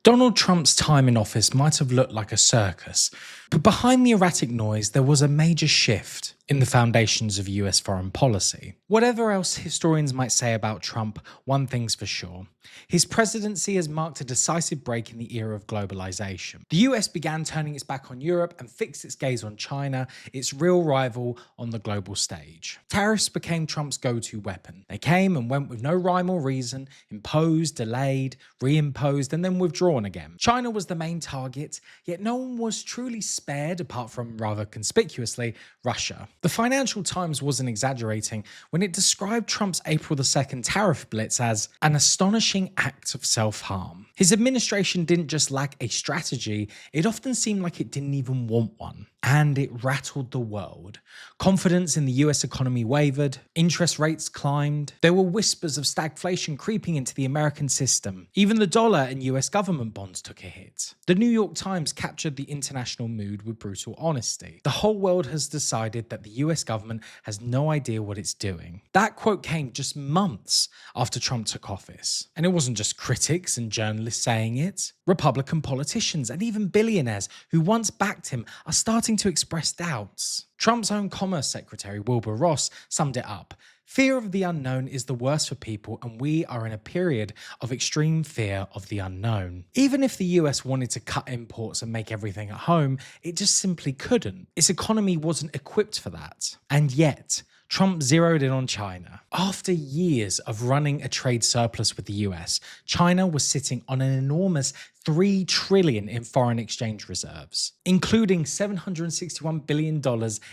Donald Trump's time in office might have looked like a circus, but behind the erratic noise, there was a major shift in the foundations of US foreign policy. Whatever else historians might say about Trump, one thing's for sure. His presidency has marked a decisive break in the era of globalization. The US began turning its back on Europe and fixed its gaze on China, its real rival on the global stage. Tariffs became Trump's go-to weapon. They came and went with no rhyme or reason, imposed, delayed, reimposed, and then withdrawn again. China was the main target, yet no one was truly spared, apart from, rather conspicuously, Russia. The Financial Times wasn't exaggerating when it described Trump's April 2nd tariff blitz as an astonishing act of self-harm. His administration didn't just lack a strategy, it often seemed like it didn't even want one. And it rattled the world. Confidence in the US economy wavered, interest rates climbed, there were whispers of stagflation creeping into the American system. Even the dollar and US government bonds took a hit. The New York Times captured the international mood with brutal honesty. The whole world has decided that the US government has no idea what it's doing. That quote came just months after Trump took office. And it wasn't just critics and journalists saying it. Republican politicians and even billionaires who once backed him are starting to express doubts. Trump's own Commerce Secretary, Wilbur Ross, summed it up. Fear of the unknown is the worst for people, and we are in a period of extreme fear of the unknown. Even if the US wanted to cut imports and make everything at home, it just simply couldn't. Its economy wasn't equipped for that. And yet, Trump zeroed in on China. After years of running a trade surplus with the US, China was sitting on an enormous $3 trillion in foreign exchange reserves, including $761 billion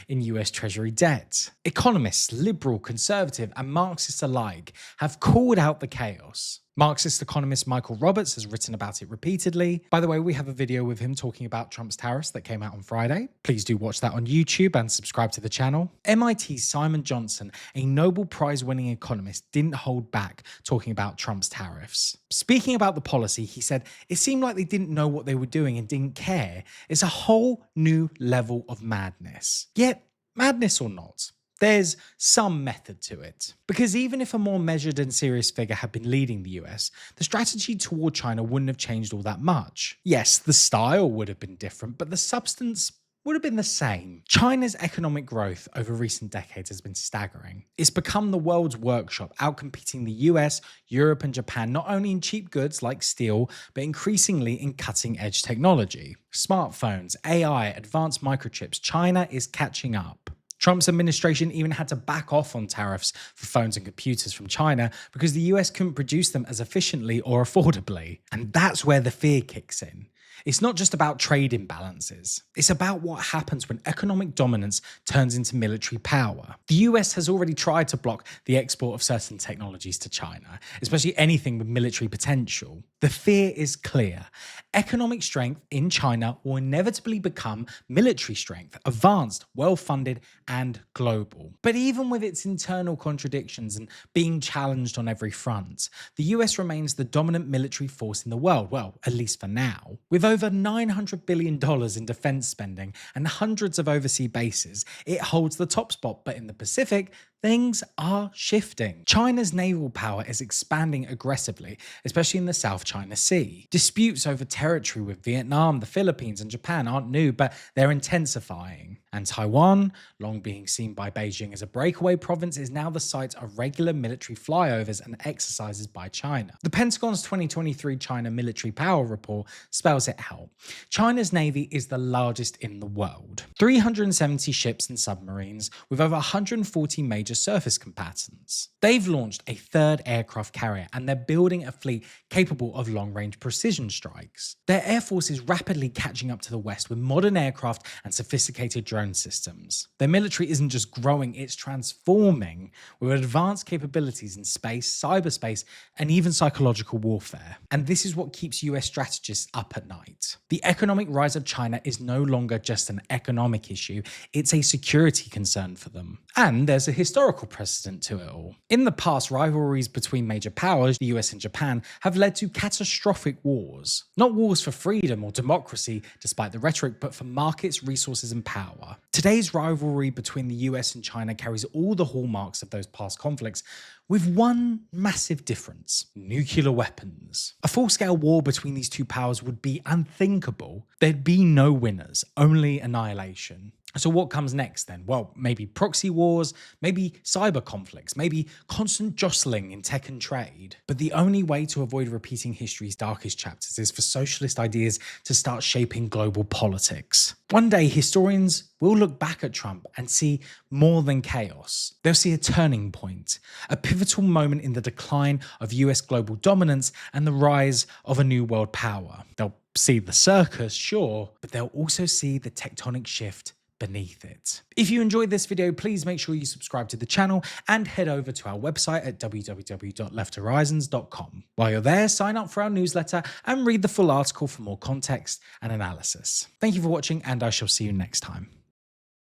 in US Treasury debt. Economists, liberal, conservative, and Marxists alike have called out the chaos. Marxist economist Michael Roberts has written about it repeatedly. By the way, we have a video with him talking about Trump's tariffs that came out on Friday. Please do watch that on YouTube and subscribe to the channel. MIT's Simon Johnson, a Nobel Prize-winning economist, didn't hold back talking about Trump's tariffs. Speaking about the policy, he said, "It seemed like they didn't know what they were doing and didn't care. It's a whole new level of madness." Yet, madness or not, there's some method to it. Because even if a more measured and serious figure had been leading the US, the strategy toward China wouldn't have changed all that much. Yes, the style would have been different, but the substance would have been the same. China's economic growth over recent decades has been staggering. It's become the world's workshop, outcompeting the US, Europe, and Japan not only in cheap goods like steel, but increasingly in cutting-edge technology. Smartphones, AI, advanced microchips, China is catching up. Trump's administration even had to back off on tariffs for phones and computers from China because the US couldn't produce them as efficiently or affordably. And that's where the fear kicks in. It's not just about trade imbalances. It's about what happens when economic dominance turns into military power. The US has already tried to block the export of certain technologies to China, especially anything with military potential. The fear is clear. Economic strength in China will inevitably become military strength, advanced, well-funded, and global. But even with its internal contradictions and being challenged on every front, the US remains the dominant military force in the world, well, at least for now. With over $900 billion in defense spending and hundreds of overseas bases, it holds the top spot, but in the Pacific, things are shifting. China's naval power is expanding aggressively, especially in the South China Sea. Disputes over territory with Vietnam, the Philippines, and Japan aren't new, but they're intensifying. And Taiwan, long being seen by Beijing as a breakaway province, is now the site of regular military flyovers and exercises by China. The Pentagon's 2023 China Military Power Report spells it out. China's navy is the largest in the world. 370 ships and submarines, with over 140 major surface combatants. They've launched a third aircraft carrier, and they're building a fleet capable of long-range precision strikes. Their air force is rapidly catching up to the West with modern aircraft and sophisticated drone systems. Their military isn't just growing, it's transforming with advanced capabilities in space, cyberspace, and even psychological warfare. And this is what keeps US strategists up at night. The economic rise of China is no longer just an economic issue, it's a security concern for them. And there's a historical historical precedent to it all. In the past, rivalries between major powers, the US and Japan, have led to catastrophic wars. Not wars for freedom or democracy, despite the rhetoric, but for markets, resources, and power. Today's rivalry between the US and China carries all the hallmarks of those past conflicts, with one massive difference: nuclear weapons. A full-scale war between these two powers would be unthinkable. There'd be no winners, only annihilation. So what comes next then? Well, maybe proxy wars, maybe cyber conflicts, maybe constant jostling in tech and trade. But the only way to avoid repeating history's darkest chapters is for socialist ideas to start shaping global politics. One day, historians will look back at Trump and see more than chaos. They'll see a turning point, a pivotal moment in the decline of US global dominance and the rise of a new world power. They'll see the circus, sure, but they'll also see the tectonic shift beneath it. If you enjoyed this video, please make sure you subscribe to the channel and head over to our website at www.lefthorizons.com. While you're there, sign up for our newsletter and read the full article for more context and analysis. Thank you for watching, and I shall see you next time.